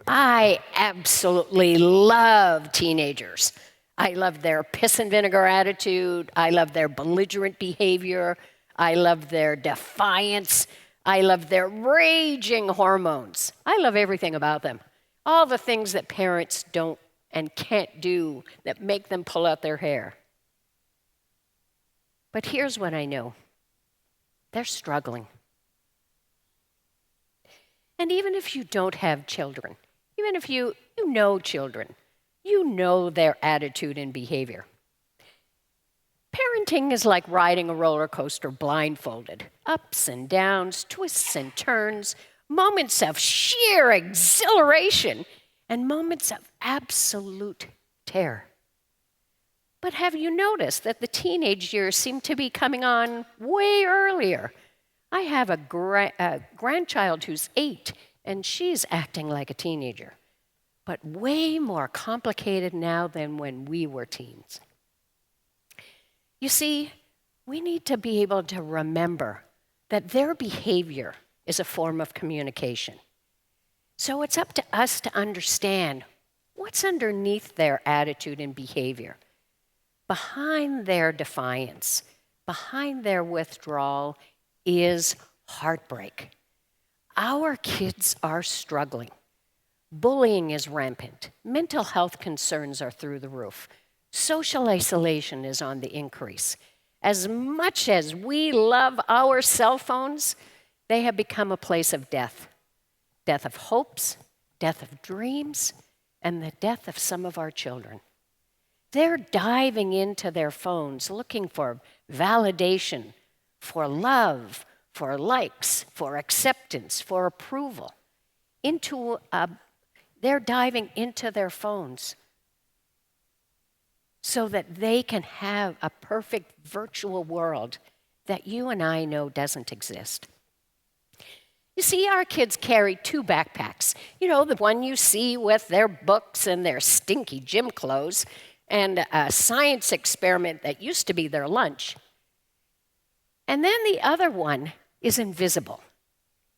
I absolutely love teenagers. I love their piss and vinegar attitude. I love their belligerent behavior. I love their defiance. I love their raging hormones. I love everything about them. All the things that parents don't and can't do that make them pull out their hair. But here's what I know. They're struggling. And even if you don't have children, even if you know children, you know their attitude and behavior. Parenting is like riding a roller coaster blindfolded. Ups and downs, twists and turns, moments of sheer exhilaration, and moments of absolute terror. But have you noticed that the teenage years seem to be coming on way earlier? I have a grandchild who's 8, and she's acting like a teenager, but way more complicated now than when we were teens. You see, we need to be able to remember that their behavior is a form of communication. So it's up to us to understand what's underneath their attitude and behavior. Behind their defiance, behind their withdrawal is heartbreak. Our kids are struggling. Bullying is rampant. Mental health concerns are through the roof. Social isolation is on the increase. As much as we love our cell phones, they have become a place of death. Death of hopes, death of dreams, and the death of some of our children. They're diving into their phones looking for validation, for love, for likes, for acceptance, for approval. They're diving into their phones so that they can have a perfect virtual world that you and I know doesn't exist. You see, our kids carry 2 backpacks. You know, the one you see with their books and their stinky gym clothes, and a science experiment that used to be their lunch. And then the other one is invisible.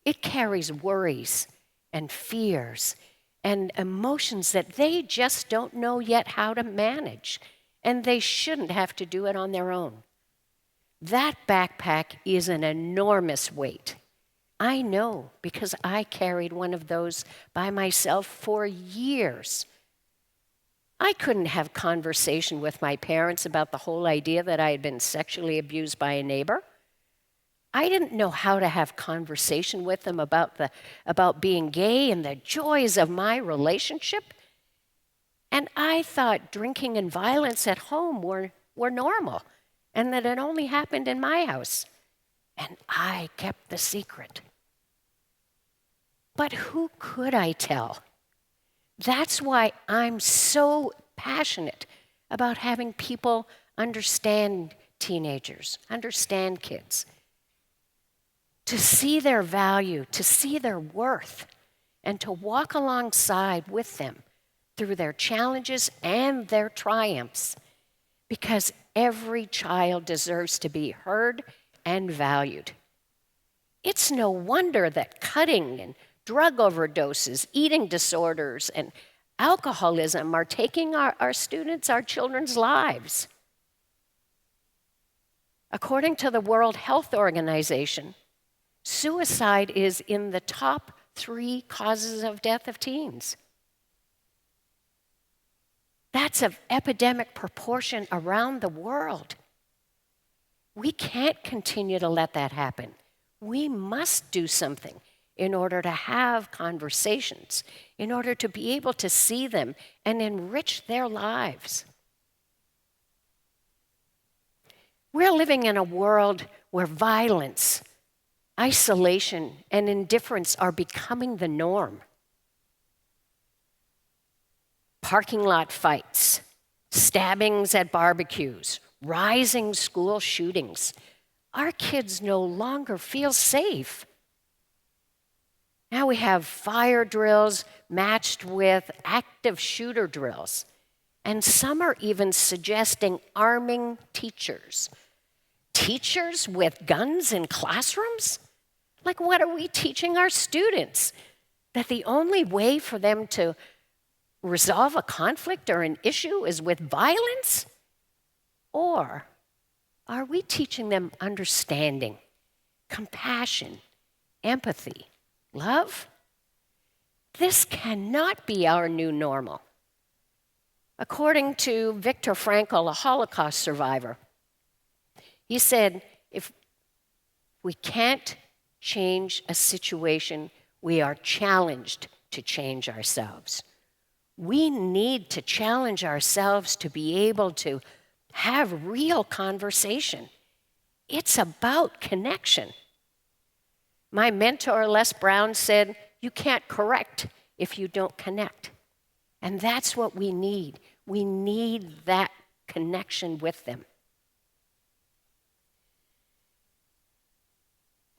It carries worries and fears and emotions that they just don't know yet how to manage, and they shouldn't have to do it on their own. That backpack is an enormous weight. I know because I carried one of those by myself for years. I couldn't have conversation with my parents about the whole idea that I had been sexually abused by a neighbor. I didn't know how to have conversation with them about being gay and the joys of my relationship. And I thought drinking and violence at home were normal and that it only happened in my house. And I kept the secret. But who could I tell? That's why I'm so passionate about having people understand teenagers, understand kids, to see their value, to see their worth, and to walk alongside with them through their challenges and their triumphs, because every child deserves to be heard and valued. It's no wonder that cutting and drug overdoses, eating disorders, and alcoholism are taking our students, our children's lives. According to the World Health Organization, suicide is in the top 3 causes of death of teens. That's of epidemic proportion around the world. We can't continue to let that happen. We must do something in order to have conversations, in order to be able to see them and enrich their lives. We're living in a world where violence, isolation, and indifference are becoming the norm. Parking lot fights, stabbings at barbecues, rising school shootings. Our kids no longer feel safe. Now we have fire drills matched with active shooter drills. And some are even suggesting arming teachers. Teachers with guns in classrooms? Like, what are we teaching our students? That the only way for them to resolve a conflict or an issue is with violence? Or are we teaching them understanding, compassion, empathy, love? This cannot be our new normal. According to Viktor Frankl, a Holocaust survivor, he said, if we can't change a situation, we are challenged to change ourselves. We need to challenge ourselves to be able to have real conversation. It's about connection. My mentor, Les Brown, said, you can't correct if you don't connect. And that's what we need. We need that connection with them.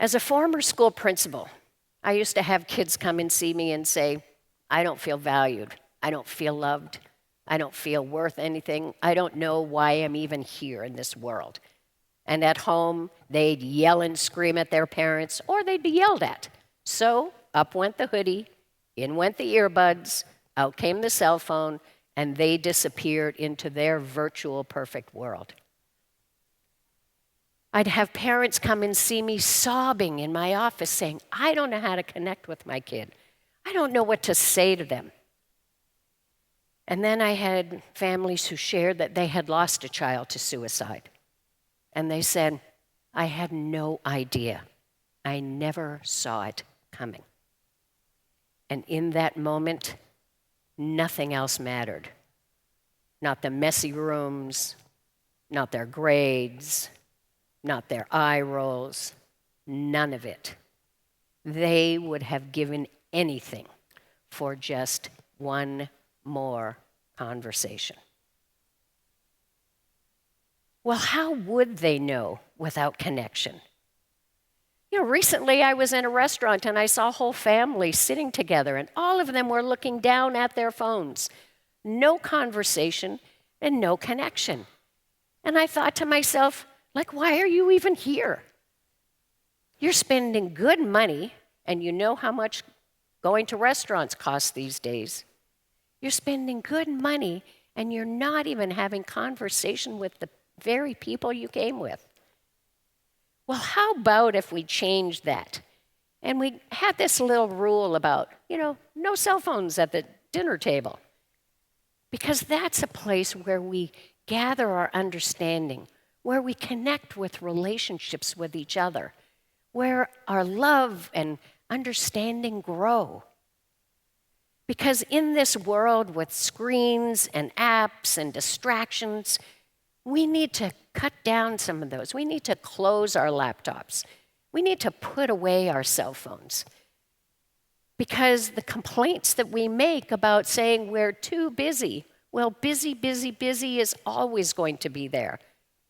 As a former school principal, I used to have kids come and see me and say, I don't feel valued. I don't feel loved. I don't feel worth anything. I don't know why I'm even here in this world. And at home, they'd yell and scream at their parents, or they'd be yelled at. So up went the hoodie, in went the earbuds, out came the cell phone, and they disappeared into their virtual perfect world. I'd have parents come and see me sobbing in my office saying, I don't know how to connect with my kid. I don't know what to say to them. And then I had families who shared that they had lost a child to suicide. And they said, I had no idea. I never saw it coming. And in that moment, nothing else mattered. Not the messy rooms, not their grades, not their eye rolls, none of it. They would have given anything for just one more conversation. Well, how would they know without connection? You know, recently I was in a restaurant and I saw a whole family sitting together and all of them were looking down at their phones. No conversation and no connection. And I thought to myself, like, why are you even here? You're spending good money, and you know how much going to restaurants costs these days. You're spending good money, and you're not even having conversation with the very people you came with. Well, how about if we change that? And we had this little rule about, no cell phones at the dinner table. Because that's a place where we gather our understanding, where we connect with relationships with each other, where our love and understanding grow. Because in this world with screens and apps and distractions, we need to cut down some of those. We need to close our laptops. We need to put away our cell phones. Because the complaints that we make about saying we're too busy, well, busy, busy, busy is always going to be there.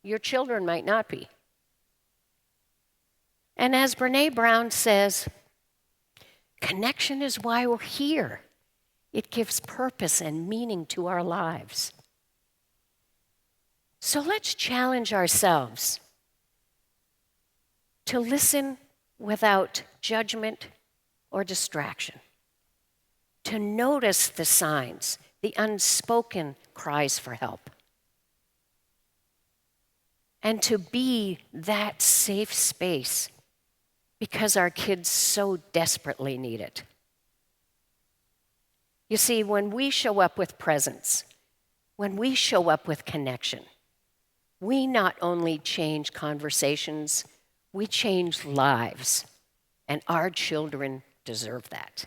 Your children might not be. And as Brené Brown says, connection is why we're here. It gives purpose and meaning to our lives. So let's challenge ourselves to listen without judgment or distraction, to notice the signs, the unspoken cries for help, and to be that safe space because our kids so desperately need it. You see, when we show up with presence, when we show up with connection, we not only change conversations, we change lives, and our children deserve that.